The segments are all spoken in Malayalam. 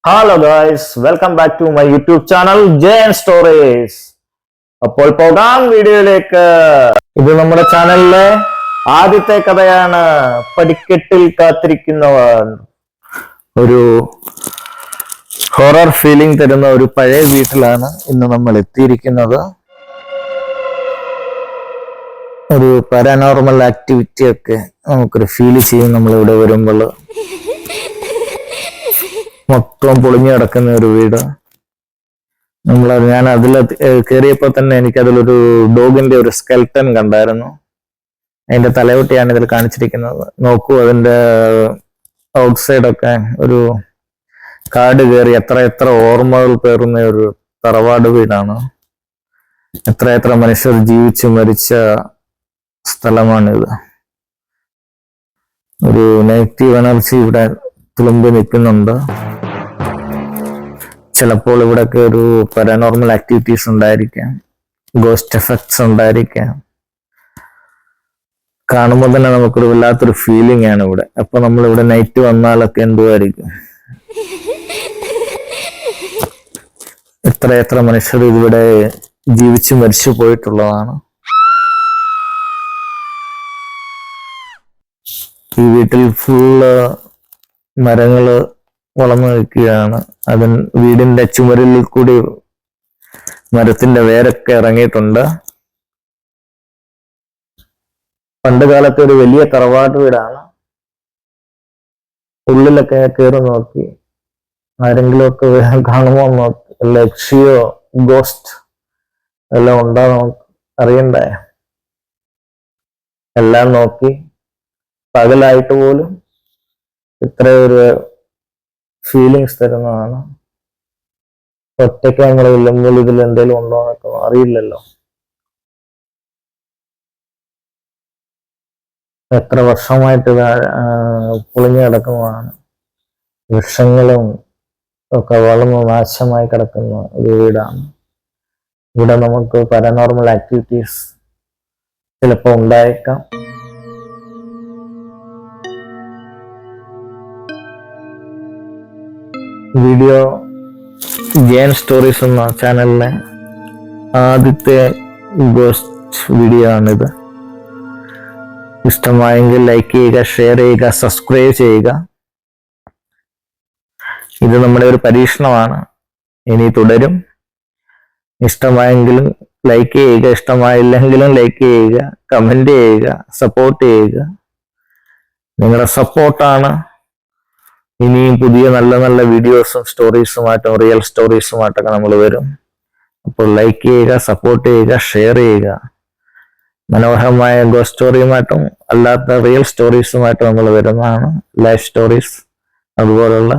Hello guys, welcome back to my YouTube channel Jane Stories. അപ്പോൾ പോകാം വീഡിയോയിലേക്ക്. ഇത് നമ്മുടെ ചാനലിലെ ആദ്യത്തെ കഥയാണ്, പടിക്കെട്ടിൽ കാത്തിരിക്കുന്നവർ. ഒരു ഹൊറർ ഫീലിംഗ് തരുന്ന ഒരു പഴയ വീട്ടിലാണ് ഇന്ന് നമ്മൾ എത്തിയിരിക്കുന്നത്. ഒരു പാരാനോർമൽ ആക്ടിവിറ്റി ഒക്കെ നമുക്കൊരു ഫീൽ ചെയ്യും നമ്മൾ ഇവിടെ വരുമ്പോൾ. മൊത്തം പൊളിഞ്ഞു കിടക്കുന്ന ഒരു വീട്. ഞാൻ അതിൽ കയറിയപ്പോൾ തന്നെ എനിക്കതിലൊരു ഡോഗിന്റെ ഒരു സ്കെൽട്ടൻ കണ്ടായിരുന്നു. അതിന്റെ തലയൊട്ടിയാണ് ഇതിൽ കാണിച്ചിരിക്കുന്നത്. നോക്കൂ, അതിന്റെ ഔട്ട്സൈഡൊക്കെ ഒരു കാട് കയറി എത്ര ഓർമ്മകൾ പേറുന്ന ഒരു തറവാട് വീടാണ്. എത്ര മനുഷ്യർ ജീവിച്ച് മരിച്ച സ്ഥലമാണിത്. ഒരു നെഗറ്റീവ് എനർജി ഇവിടെ തുളുമ്പി നിൽക്കുന്നുണ്ട്. ചിലപ്പോൾ ഇവിടെയൊക്കെ ഒരു പാരാനോർമൽ ആക്ടിവിറ്റീസ് ഉണ്ടായിരിക്കാം, ഗോസ്റ്റ് എഫക്ട്സ് ഉണ്ടായിരിക്കാം. കാണുമ്പോൾ തന്നെ നമുക്കൊരു വല്ലാത്തൊരു ഫീലിംഗ് ആണ് ഇവിടെ. അപ്പൊ നമ്മളിവിടെ നൈറ്റ് വന്നാലൊക്കെ എന്തുമായിരിക്കും. എത്ര മനുഷ്യർ ഇതിവിടെ ജീവിച്ച് മരിച്ചു പോയിട്ടുള്ളതാണ്. ഈ വീട്ടിൽ ഫുള്ള് മരങ്ങള് വളർന്നു നിൽക്കുകയാണ്. വീടിന്റെ ചുമരിൽ കൂടി മരത്തിന്റെ വേരൊക്കെ ഇറങ്ങിയിട്ടുണ്ട്. പണ്ട് കാലത്തെ ഒരു വലിയ തറവാട്ട് വീടാണ്. ഉള്ളിലൊക്കെ കയറി നോക്കി ആരെങ്കിലും ഒക്കെ കാണുമോ നോക്കി, ലക്ഷ്യോ ഗോസ്റ്റ് എല്ലാം ഉണ്ടോ നമുക്ക് അറിയണ്ടേ. എല്ലാം നോക്കി പകലായിട്ട് പോലും ഇത്രയൊരു ഫീലിങ്സ് തരുന്നതാണ്. ഒറ്റയ്ക്ക് നമ്മൾ ഇല്ലെങ്കിൽ ഇതിൽ എന്തെങ്കിലും ഉണ്ടോ എന്നൊക്കെ അറിയില്ലല്ലോ. എത്ര വർഷമായിട്ട് പൊളിഞ്ഞു കിടക്കുന്നതാണ്. വൃക്ഷങ്ങളും ഒക്കെ വളർന്ന് നാശമായി കിടക്കുന്ന ഒരു വീടാണ്. ഇവിടെ നമുക്ക് പാരാനോർമൽ ആക്ടിവിറ്റീസ് ചിലപ്പോൾ ഉണ്ടായേക്കാം. വീഡിയോ ജെയിൻ സ്റ്റോറീസ് എന്ന ചാനലിലെ ആദ്യത്തെ ഗോസ്റ്റ് വീഡിയോ ആണിത്. ഇഷ്ടമായെങ്കിൽ ലൈക്ക് ചെയ്യുക, ഷെയർ ചെയ്യുക, സബ്സ്ക്രൈബ് ചെയ്യുക. ഇത് നമ്മുടെ ഒരു പരീക്ഷണമാണ്, ഇനി തുടരും. ഇഷ്ടമായെങ്കിലും ലൈക്ക് ചെയ്യുക, ഇഷ്ടമായില്ലെങ്കിലും ലൈക്ക് ചെയ്യുക, കമന്റ് ചെയ്യുക, സപ്പോർട്ട് ചെയ്യുക. നിങ്ങളുടെ സപ്പോർട്ടാണ് ഇനിയും പുതിയ നല്ല വീഡിയോസും സ്റ്റോറീസുമായിട്ടും റിയൽ സ്റ്റോറീസുമായിട്ടൊക്കെ നമ്മൾ വരും. അപ്പോൾ ലൈക്ക് ചെയ്യുക, സപ്പോർട്ട് ചെയ്യുക, ഷെയർ ചെയ്യുക. മനോഹരമായ ഗോസ്റ്റ് സ്റ്റോറിയുമായിട്ടും അല്ലാത്ത റിയൽ സ്റ്റോറീസുമായിട്ടും നമ്മൾ വരുന്നതാണ്. ലൈഫ് സ്റ്റോറീസ് അതുപോലുള്ള.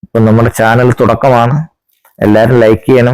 ഇപ്പം നമ്മുടെ ചാനൽ തുടക്കമാണ്. എല്ലാവരും ലൈക്ക് ചെയ്യണം.